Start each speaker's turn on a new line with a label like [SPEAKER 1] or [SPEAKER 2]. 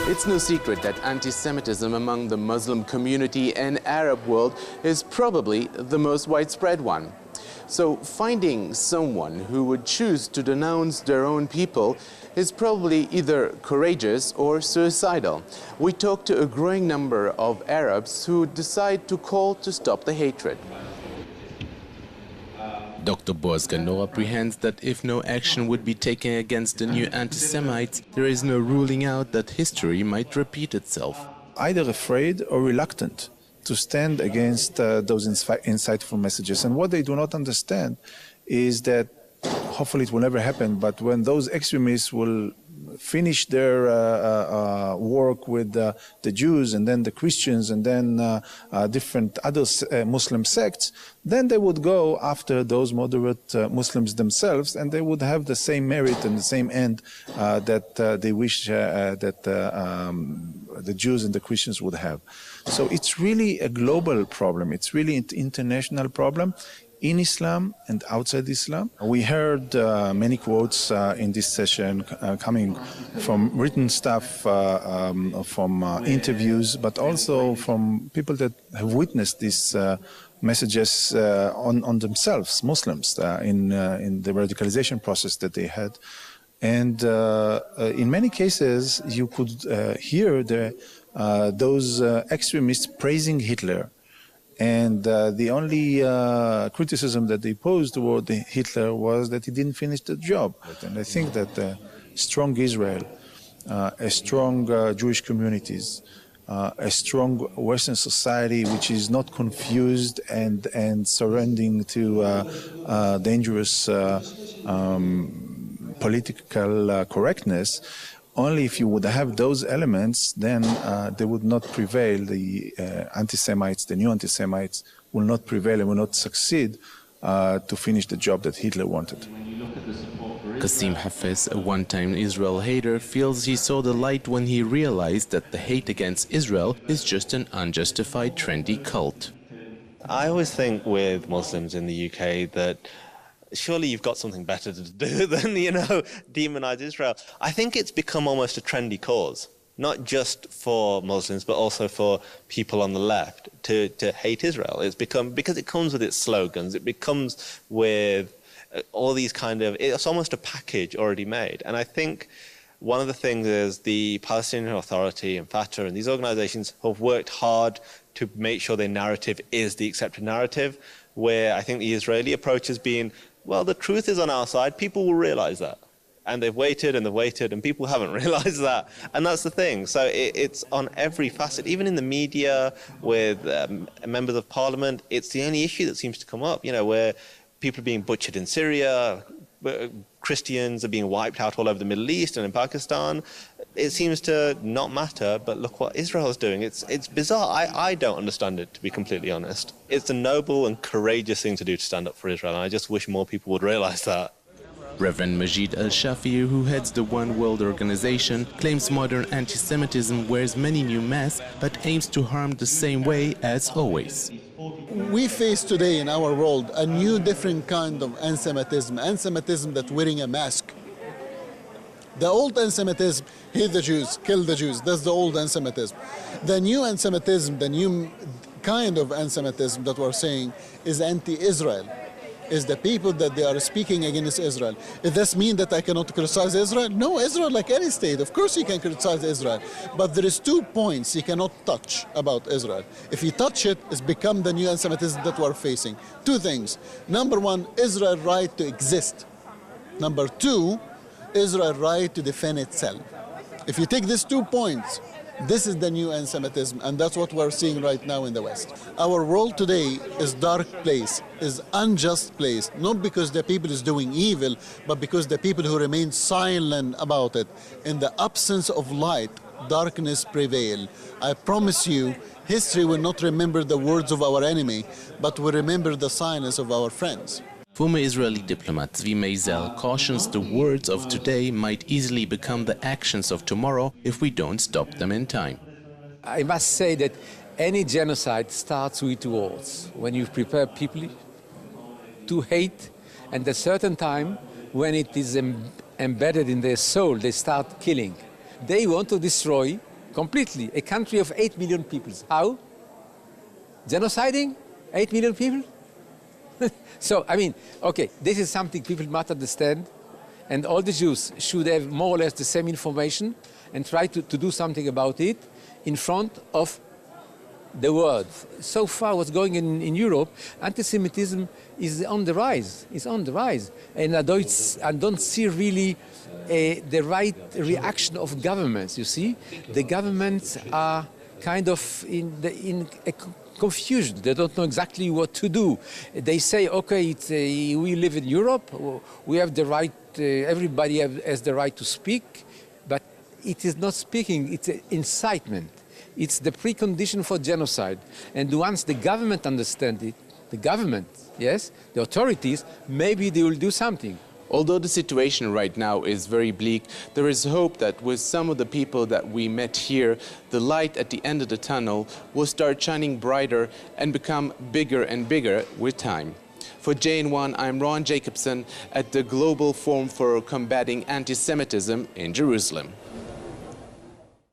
[SPEAKER 1] It's no secret that anti-Semitism among the Muslim community and Arab world is probably the most widespread one. So finding someone who would choose to denounce their own people is probably either courageous or suicidal. We talked to a growing number of Arabs who decide to call to stop the hatred. Dr. Boaz Ganor apprehends that if no action would be taken against the new anti-Semites, there is no ruling out that history might repeat itself.
[SPEAKER 2] Either afraid or reluctant to stand against those insightful messages. And what they do not understand is that, hopefully it will never happen, but when those extremists will finish their work with the Jews and then the Christians and then different other Muslim sects, then they would go after those moderate Muslims themselves, and they would have the same merit and the same end that they wish that the Jews and the Christians would have. So it's really a global problem. It's really an international problem in Islam and outside Islam. We heard many quotes in this session coming from written stuff, from interviews, but also from people that have witnessed these messages on themselves, Muslims, in the radicalization process that they had. And in many cases, you could hear those extremists praising Hitler. And the only criticism that they posed toward Hitler was that he didn't finish the job. And I think that a strong Israel, a strong Jewish communities, a strong Western society which is not confused and surrendering to dangerous political correctness, only if you would have those elements, then they would not prevail. The anti-Semites, the new anti-Semites, will not prevail and will not succeed to finish the job that Hitler wanted.
[SPEAKER 1] Qasim Hafez, a one-time Israel hater, feels he saw the light when he realized that the hate against Israel is just an unjustified trendy cult.
[SPEAKER 3] I always think with Muslims in the UK that surely you've got something better to do than, demonize Israel. I think it's become almost a trendy cause, not just for Muslims, but also for people on the left to hate Israel. It's become, because it comes with its slogans, it becomes with all these it's almost a package already made. And I think one of the things is the Palestinian Authority and Fatah and these organizations have worked hard to make sure their narrative is the accepted narrative, where I think the Israeli approach has been, well, the truth is on our side, people will realize that. And they've waited and they've waited and people haven't realized that. And that's the thing. So it's on every facet, even in the media, with members of parliament, it's the only issue that seems to come up, where people are being butchered in Syria, Christians are being wiped out all over the Middle East and in Pakistan. It seems to not matter, but look what Israel is doing. It's bizarre. I don't understand it, to be completely honest. It's a noble and courageous thing to do to stand up for Israel, and I just wish more people would realize that.
[SPEAKER 1] Reverend Majid al-Shafi, who heads the One World organization, claims modern anti-Semitism wears many new masks but aims to harm the same way as always.
[SPEAKER 4] We face today in our world a new different kind of anti-Semitism that's wearing a mask. The old anti-Semitism, hate the Jews, kill the Jews, that's the old anti-Semitism. The new anti-Semitism, the new kind of anti-Semitism that we're saying is anti-Israel. Is the people that they are speaking against Israel. Does this mean that I cannot criticize Israel? No, Israel, like any state, of course you can criticize Israel. But there is 2 points you cannot touch about Israel. If you touch it, it's become the new anti-Semitism that we're facing. 2 things. Number 1, Israel's right to exist. Number 2, Israel's right to defend itself. If you take these 2 points, this is the new anti-Semitism, and that's what we're seeing right now in the West. Our world today is dark place, is unjust place, not because the people is doing evil, but because the people who remain silent about it. In the absence of light, darkness prevail. I promise you, history will not remember the words of our enemy, but will remember the silence of our friends.
[SPEAKER 1] Former Israeli diplomat Zvi Meisel cautions the words of today might easily become the actions of tomorrow if we don't stop them in time.
[SPEAKER 5] I must say that any genocide starts with words. When you prepare people to hate, and at a certain time, when it is embedded in their soul, they start killing. They want to destroy completely. A country of 8 million people. How? Genociding 8 million people? So, I mean, okay, this is something people must understand, and all the Jews should have more or less the same information and try to do something about it in front of the world. So far, what's going on in Europe, anti-Semitism is on the rise. It's on the rise. And I don't see really the right reaction of governments, you see. The governments are kind of in a confusion. They don't know exactly what to do. They say, okay, we live in Europe, we have the right, everybody has the right to speak, but it is not speaking, it's an incitement. It's the precondition for genocide. And once the government understands it, the government, yes, the authorities, maybe they will do something.
[SPEAKER 1] Although the situation right now is very bleak, there is hope that with some of the people that we met here, the light at the end of the tunnel will start shining brighter and become bigger and bigger with time. For JN1, I'm Ron Jacobsohn at the Global Forum for Combating Anti-Semitism in Jerusalem.